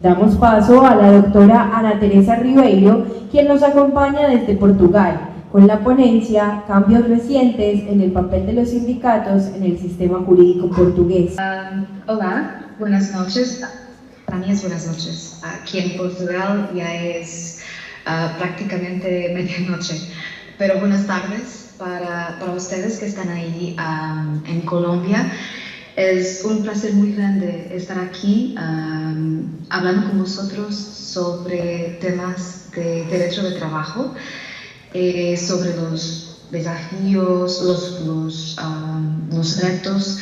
Damos paso a la doctora Ana Teresa Ribeiro, quien nos acompaña desde Portugal, con la ponencia Cambios recientes en el papel de los sindicatos en el sistema jurídico portugués. Hola, buenas noches. Para mí es buenas noches. Aquí en Portugal ya es prácticamente medianoche, pero buenas tardes para ustedes que están ahí en Colombia. Es un placer muy grande estar aquí hablando con vosotros sobre temas de derecho de trabajo, sobre los desafíos, los retos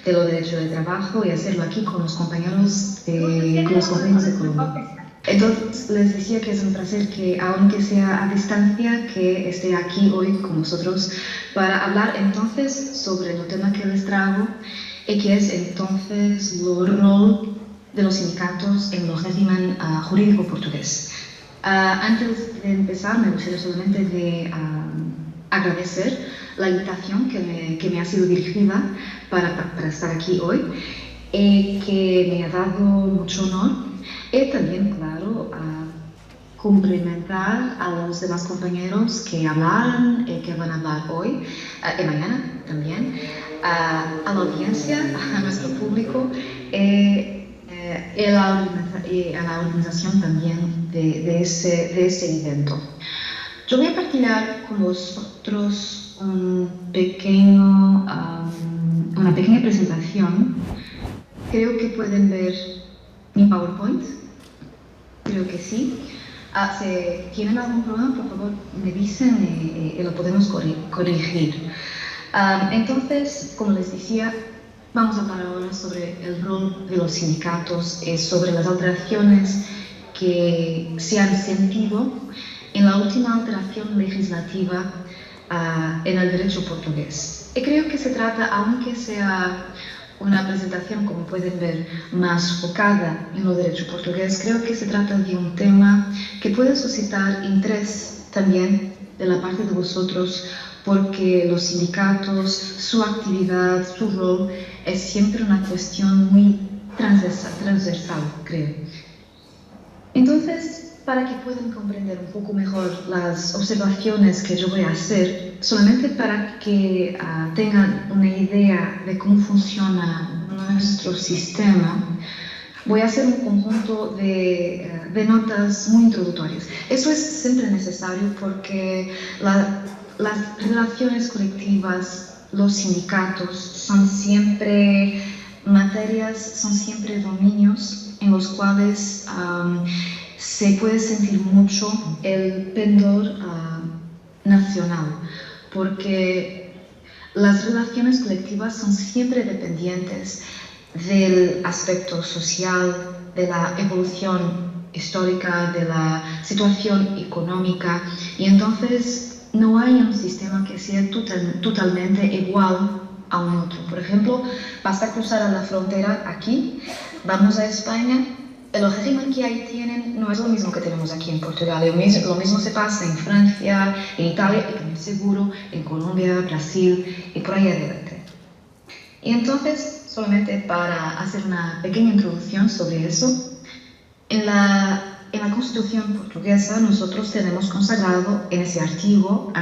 de los derechos de trabajo, y hacerlo aquí con los compañeros de Colombia. Entonces les decía que es un placer que, aunque sea a distancia, que esté aquí hoy con vosotros para hablar entonces sobre el tema que les traigo, y que es entonces el rol de los sindicatos en el régimen jurídico portugués. Antes de empezar, me gustaría solamente de agradecer la invitación que me ha sido dirigida para estar aquí hoy, que me ha dado mucho honor, y también, claro, cumplimentar a los demás compañeros que hablaron y que van a hablar hoy y mañana también, a la audiencia, a nuestro público y a la organización también de ese evento. Yo voy a partilhar con vosotros una pequeña presentación. Creo que pueden ver mi PowerPoint. Creo que sí. Si tienen algún problema, por favor, me dicen y lo podemos corregir. Entonces, como les decía, vamos a hablar ahora sobre el rol de los sindicatos y sobre las alteraciones que se han sentido en la última alteración legislativa en el derecho portugués. Y creo que se trata, aunque sea una presentación, como pueden ver, más focada en el derecho portugués, creo que se trata de un tema que puede suscitar interés también de la parte de vosotros, porque los sindicatos, su actividad, su rol, es siempre una cuestión muy transversal, creo. Entonces, para que puedan comprender un poco mejor las observaciones que yo voy a hacer, solamente para que tengan una idea de cómo funciona nuestro sistema, voy a hacer un conjunto de notas muy introductorias. Eso es siempre necesario porque las relaciones colectivas, los sindicatos, son siempre materias, son siempre dominios en los cuales se puede sentir mucho el pendor nacional, porque las relaciones colectivas son siempre dependientes del aspecto social, de la evolución histórica, de la situación económica, y entonces no hay un sistema que sea totalmente igual a un otro. Por ejemplo, basta cruzar a la frontera aquí, vamos a España, el régimen que ahí tienen no es lo mismo que tenemos aquí en Portugal. Lo mismo se pasa en Francia, en Italia, y también seguro en Colombia, Brasil y por ahí adelante. Y entonces, solamente para hacer una pequeña introducción sobre eso, en la Constitución portuguesa nosotros tenemos consagrado en ese artículo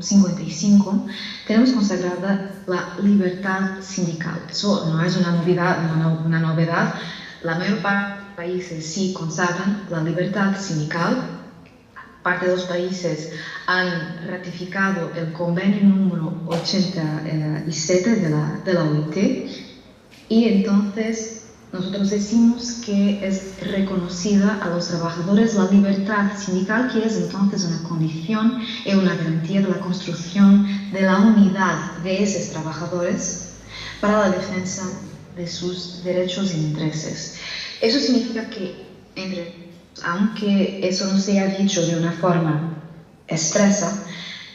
55, tenemos consagrada la libertad sindical. Eso no es una novedad. La mayor parte de los países sí consagran la libertad sindical. Parte de los países han ratificado el convenio número 87 de la OIT, y entonces nosotros decimos que es reconocida a los trabajadores la libertad sindical, que es entonces una condición y una garantía de la construcción de la unidad de esos trabajadores para la defensa de sus derechos e intereses. Eso significa que, aunque eso no se ha dicho de una forma expresa,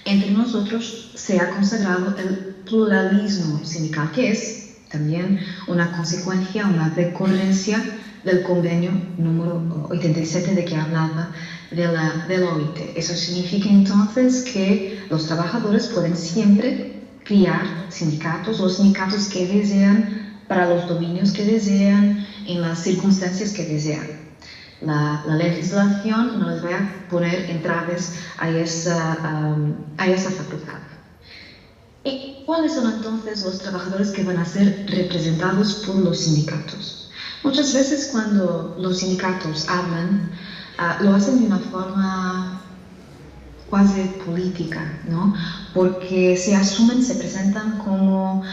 entre nosotros se ha consagrado el pluralismo sindical, que es también una consecuencia, una recurrencia del convenio número 87 de que hablaba de la OIT. Eso significa entonces que los trabajadores pueden siempre crear sindicatos, los sindicatos que desean, para los dominios que desean, en las circunstancias que desean. la legislación no les vaya a poner entraves a esa facultad. ¿Y cuáles son entonces los trabajadores que van a ser representados por los sindicatos? Muchas veces cuando los sindicatos hablan, lo hacen de una forma quasi política, ¿no? Porque se presentan como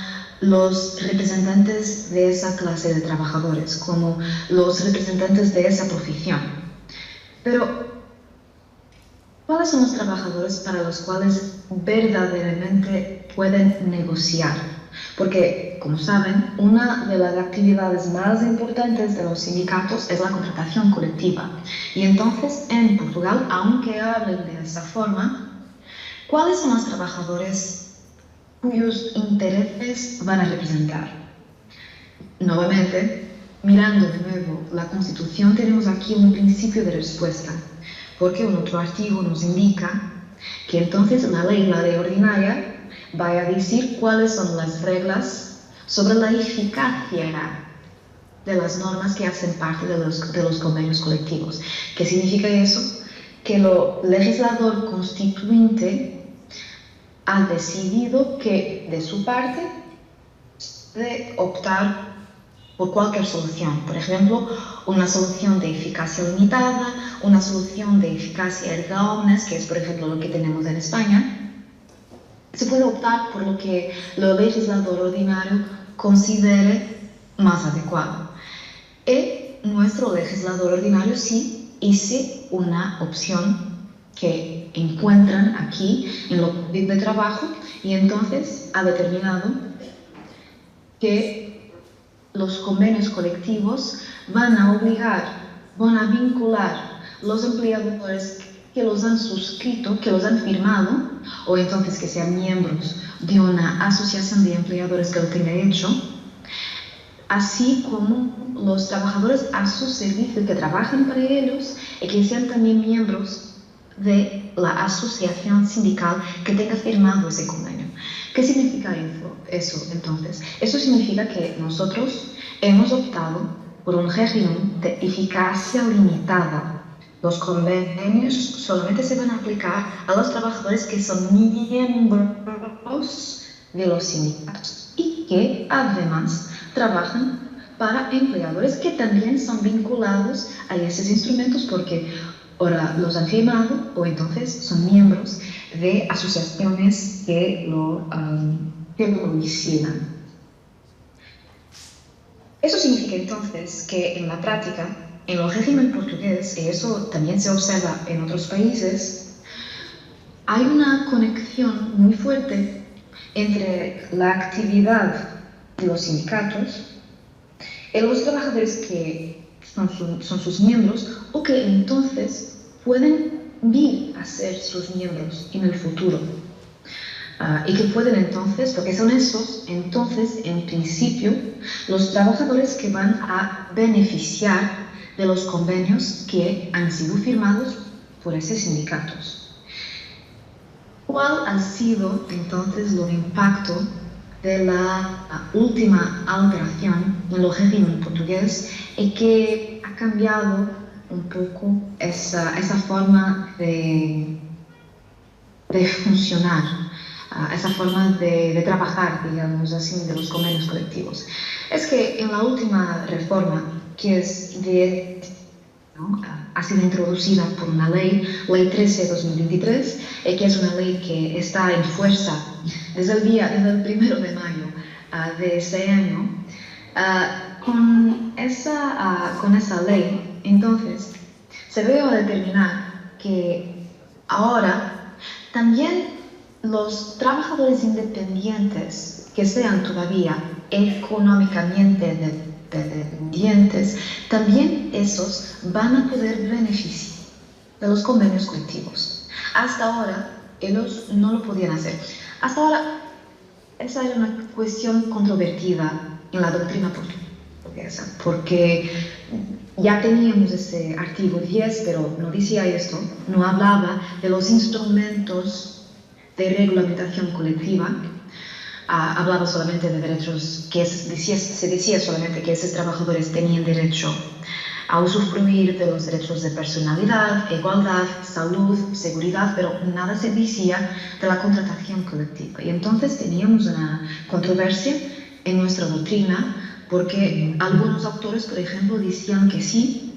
los representantes de esa clase de trabajadores, como los representantes de esa profesión. Pero, ¿cuáles son los trabajadores para los cuales verdaderamente pueden negociar? Porque, como saben, una de las actividades más importantes de los sindicatos es la contratación colectiva. Y entonces, en Portugal, aunque hablen de esa forma, ¿cuáles son los trabajadores cuyos intereses van a representar? Nuevamente, mirando de nuevo la Constitución, tenemos aquí un principio de respuesta, porque un otro artículo nos indica que entonces la ley ordinaria va a decir cuáles son las reglas sobre la eficacia de las normas que hacen parte de los convenios colectivos. ¿Qué significa eso? Que el legislador constituyente ha decidido que, de su parte, de optar por cualquier solución. Por ejemplo, una solución de eficacia limitada, una solución de eficacia erga omnes, que es, por ejemplo, lo que tenemos en España. Se puede optar por lo que el legislador ordinario considere más adecuado. Y nuestro legislador ordinario sí hizo una opción que encuentran aquí en el Código de Trabajo y entonces ha determinado que los convenios colectivos van a vincular los empleadores que los han suscrito, que los han firmado, o entonces que sean miembros de una asociación de empleadores que lo tenga hecho, así como los trabajadores a su servicio que trabajan para ellos y que sean también miembros de la asociación sindical que tenga firmado ese convenio. ¿Qué significa eso entonces? Eso significa que nosotros hemos optado por un régimen de eficacia limitada. Los convenios solamente se van a aplicar a los trabajadores que son miembros de los sindicatos y que además trabajan para empleadores que también son vinculados a esos instrumentos porque ahora los han firmado o entonces son miembros de asociaciones que lo vigilan. Eso significa entonces que en la práctica, en el régimen portugués, y eso también se observa en otros países, hay una conexión muy fuerte entre la actividad de los sindicatos y los trabajadores que son sus miembros o que entonces pueden vir a ser sus miembros en el futuro. Y que pueden entonces, porque son esos, entonces, en principio, los trabajadores que van a beneficiar de los convenios que han sido firmados por esos sindicatos. ¿Cuál ha sido entonces el impacto de la última alteración en el régimen portugués y que ha cambiado un poco esa forma de funcionar, esa forma de trabajar, digamos así, de los convenios colectivos? Es que en la última reforma, que es ha sido introducida por una ley 13/2023, que es una ley que está en fuerza desde el 1 de mayo de ese año. Con esa ley, entonces, se ve a determinar que ahora también los trabajadores independientes que sean todavía económicamente dependientes, también esos van a poder beneficiar de los convenios colectivos. Hasta ahora ellos no lo podían hacer. Hasta ahora esa era una cuestión controvertida en la doctrina portuguesa, porque ya teníamos ese artículo 10, pero no decía esto, no hablaba de los instrumentos de regulamentación colectiva. Hablaba solamente de derechos, se decía solamente que esos trabajadores tenían derecho a usufruir de los derechos de personalidad, igualdad, salud, seguridad, pero nada se decía de la contratación colectiva. Y entonces teníamos una controversia en nuestra doctrina porque algunos autores, por ejemplo, decían que sí,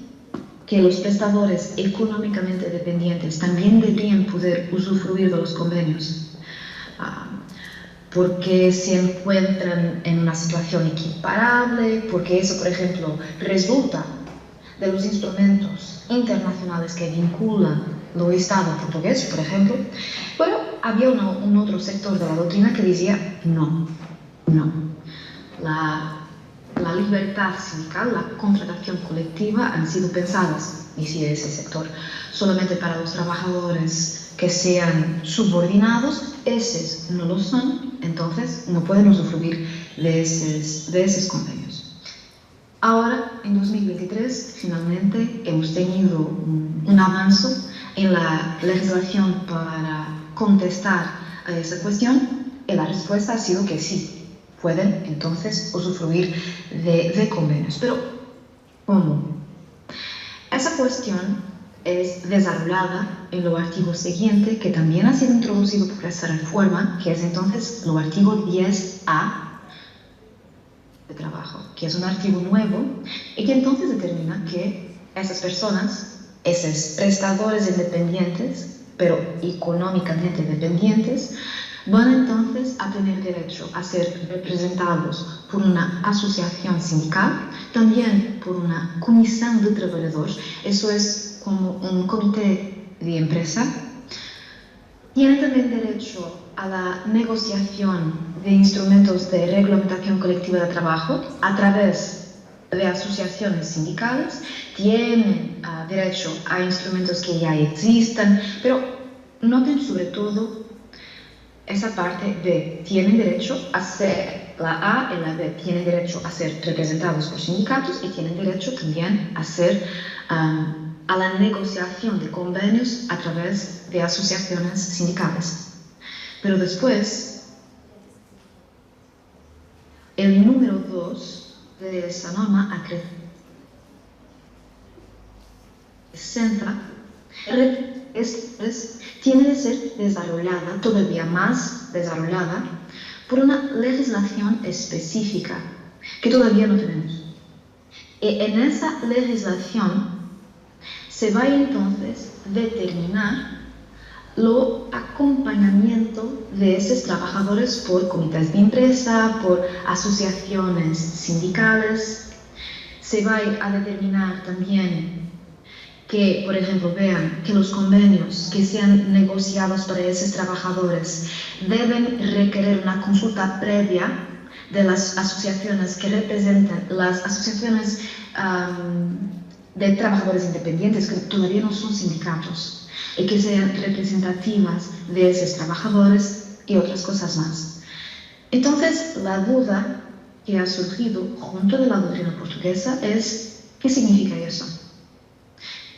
que los prestadores económicamente dependientes también deberían poder usufruir de los convenios, porque se encuentran en una situación equiparable, porque eso, por ejemplo, resulta de los instrumentos internacionales que vinculan el Estado portugués, por ejemplo. Pero había un otro sector de la doctrina que decía no. La libertad sindical, la contratación colectiva han sido pensadas, decía ese sector, solamente para los trabajadores que sean subordinados. Esos no lo son, entonces no pueden usufruir de esos convenios. Ahora, en 2023, finalmente hemos tenido un avance en la legislación para contestar a esa cuestión y la respuesta ha sido que sí, pueden entonces usufruir de convenios. Pero, ¿cómo? Esa cuestión es desarrollada en el artículo siguiente, que también ha sido introducido por esta reforma, que es entonces el artículo 10A de trabajo, que es un artículo nuevo y que entonces determina que esas personas, esos prestadores independientes, pero económicamente dependientes, van entonces a tener derecho a ser representados por una asociación sindical, también por una comisión de trabajadores, eso es como un comité de empresa. Tienen también derecho a la negociación de instrumentos de reglamentación colectiva de trabajo a través de asociaciones sindicales, tienen derecho a instrumentos que ya existan, pero noten sobre todo esa parte de tienen derecho a ser, la A y la B tienen derecho a ser representados por sindicatos y tienen derecho también a ser a la negociación de convenios a través de asociaciones sindicales. Pero después, el número 2 de esa norma acrecenta tiene de ser desarrollada, todavía más desarrollada, por una legislación específica que todavía no tenemos. Y en esa legislación se va entonces a determinar lo acompañamiento de esos trabajadores por comités de empresa, por asociaciones sindicales. Se va a determinar también que, por ejemplo, vean que los convenios que sean negociados para esos trabajadores deben requerir una consulta previa de las asociaciones que representan, las asociaciones de trabajadores independientes que todavía no son sindicatos y que sean representativas de esos trabajadores y otras cosas más. Entonces, la duda que ha surgido junto de la doctrina portuguesa es ¿qué significa eso?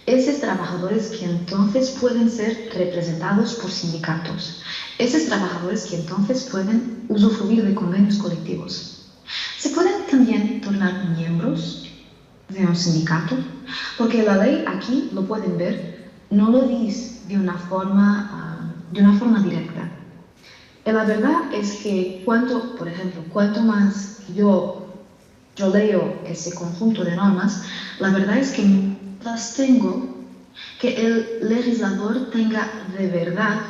Esos trabajadores que entonces pueden ser representados por sindicatos, esos trabajadores que entonces pueden usufruir de convenios colectivos, ¿se pueden también tornar miembros de un sindicato? Porque la ley aquí, lo pueden ver, no lo dice de una forma directa. Y la verdad es que por ejemplo, cuanto más yo leo ese conjunto de normas, la verdad es que las tengo que el legislador tenga de verdad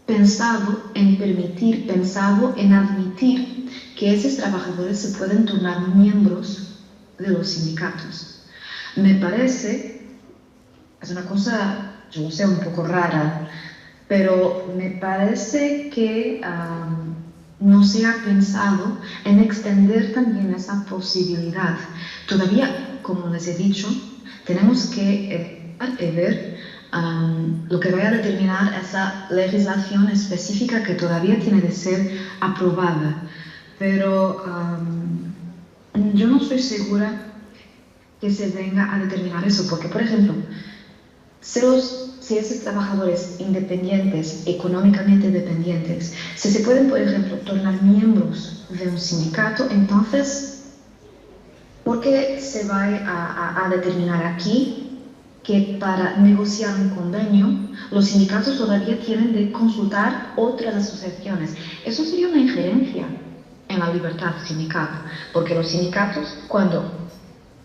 pensado en permitir, pensado en admitir que esos trabajadores se pueden tornar miembros de los sindicatos. Me parece, es una cosa, yo lo sé, un poco rara, pero me parece que no se ha pensado en extender también esa posibilidad. Todavía, como les he dicho, tenemos que ver lo que vaya a determinar esa legislación específica que todavía tiene de ser aprobada. Pero yo no estoy segura que se venga a determinar eso, porque, por ejemplo, si esos trabajadores independientes, económicamente dependientes, si se pueden, por ejemplo, tornar miembros de un sindicato, entonces porque se va a determinar aquí que para negociar un convenio, los sindicatos todavía tienen de consultar otras asociaciones. Eso sería una injerencia en la libertad sindical, porque los sindicatos, cuando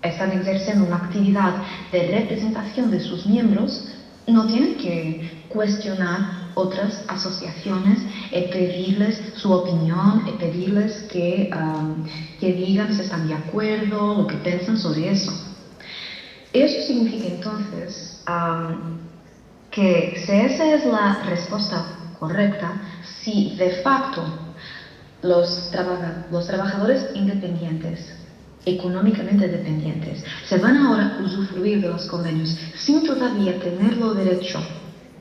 están ejerciendo una actividad de representación de sus miembros, no tienen que cuestionar otras asociaciones y pedirles su opinión, y pedirles que digan si están de acuerdo, lo que piensan sobre eso. Eso significa entonces que si esa es la respuesta correcta, si de facto los trabajadores independientes, económicamente dependientes, se van ahora a usufruir de los convenios sin todavía tener el derecho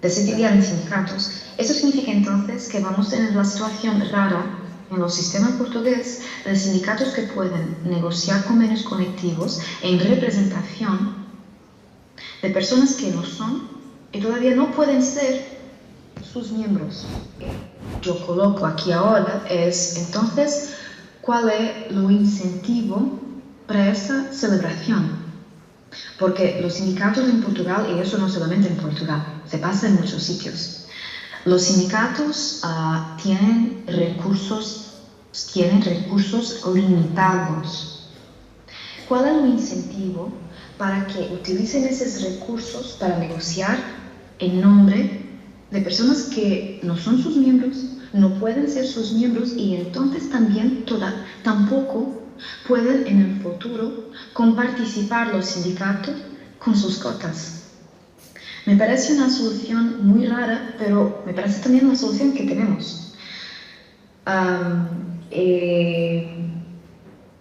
de se afiliar en sindicatos, eso significa entonces que vamos a tener la situación rara en los sistemas portugueses de sindicatos que pueden negociar convenios colectivos en representación de personas que no son y todavía no pueden ser sus miembros. Yo coloco aquí ahora es entonces cuál es el incentivo para esa celebración. Porque los sindicatos en Portugal, y eso no solamente en Portugal, se pasa en muchos sitios, los sindicatos tienen recursos limitados. ¿Cuál es el incentivo para que utilicen esos recursos para negociar en nombre de personas que no son sus miembros, no pueden ser sus miembros y entonces también tampoco pueden en el futuro comparticipar los sindicatos con sus cotas? Me parece una solución muy rara, pero me parece también una solución que tenemos.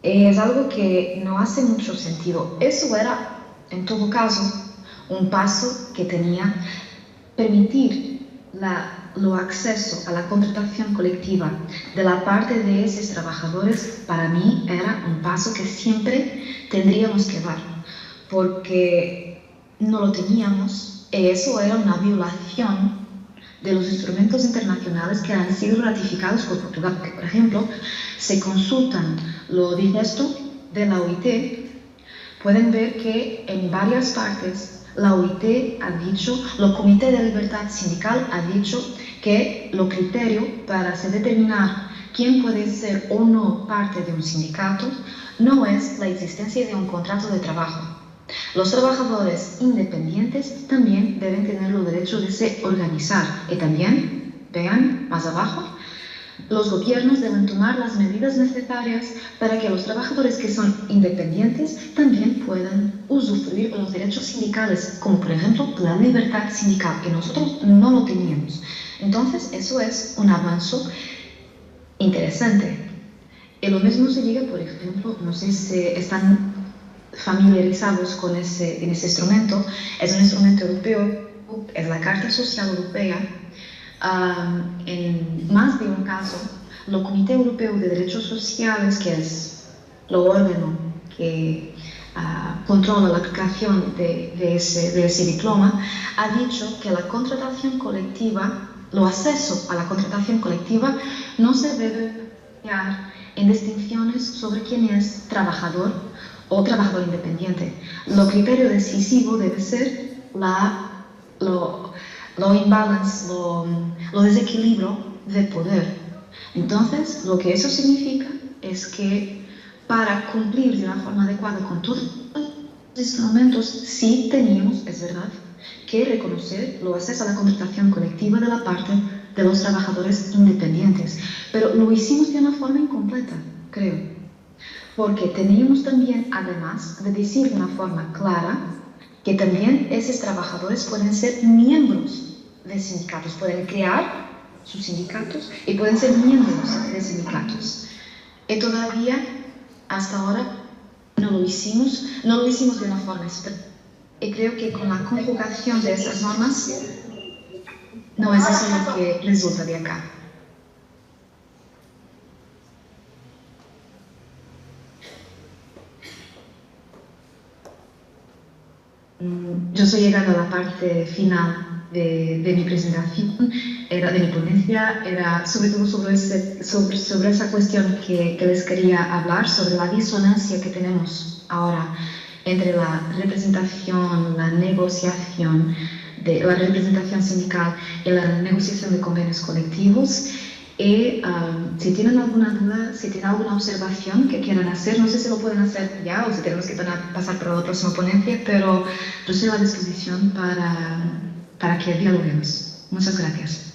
Es algo que no hace mucho sentido. Eso era, en todo caso, un paso que tenía permitir lo acceso a la contratación colectiva de la parte de esos trabajadores. Para mí era un paso que siempre tendríamos que dar, porque no lo teníamos y eso era una violación de los instrumentos internacionales que han sido ratificados por Portugal. Porque, por ejemplo, se consultan lo digesto de la OIT, pueden ver que en varias partes la OIT ha dicho, el Comité de Libertad Sindical ha dicho que lo criterio para se determinar quién puede ser o no parte de un sindicato no es la existencia de un contrato de trabajo. Los trabajadores independientes también deben tener el derecho de se organizar y también, vean más abajo, los gobiernos deben tomar las medidas necesarias para que los trabajadores que son independientes también puedan usufruir de los derechos sindicales, como por ejemplo la libertad sindical, que nosotros no lo teníamos. Entonces, eso es un avance interesante. Y lo mismo se llega, por ejemplo, no sé si están familiarizados con ese instrumento, es un instrumento europeo, es la Carta Social Europea. En más de un caso, el Comité Europeo de Derechos Sociales, que es el órgano que controla la aplicación de ese diploma, ha dicho que la contratación colectiva, el acceso a la contratación colectiva no se debe dar en distinciones sobre quién es trabajador o trabajador independiente. Lo criterio decisivo debe ser lo imbalance, lo desequilibrio de poder. Entonces, lo que eso significa es que para cumplir de una forma adecuada con todos los instrumentos, sí teníamos, es verdad, que reconocer lo acceso a la contratación colectiva de la parte de los trabajadores independientes. Pero lo hicimos de una forma incompleta, creo. Porque teníamos también, además de decir de una forma clara, que también esos trabajadores pueden ser miembros de sindicatos, pueden crear sus sindicatos y pueden ser miembros de sindicatos. Y todavía, hasta ahora, no lo hicimos de una forma expresa. Y creo que con la conjugación de esas normas, no es eso lo que resulta de acá. Yo estoy llegando a la parte final de mi presentación, de mi ponencia, era sobre todo sobre esa cuestión que les quería hablar, sobre la disonancia que tenemos ahora entre la representación, la negociación, la representación sindical y la negociación de convenios colectivos. Y si tienen alguna duda, si tienen alguna observación que quieran hacer, no sé si lo pueden hacer ya o si tenemos que pasar para la próxima ponencia, pero yo estoy a la disposición para que dialoguemos. Muchas gracias.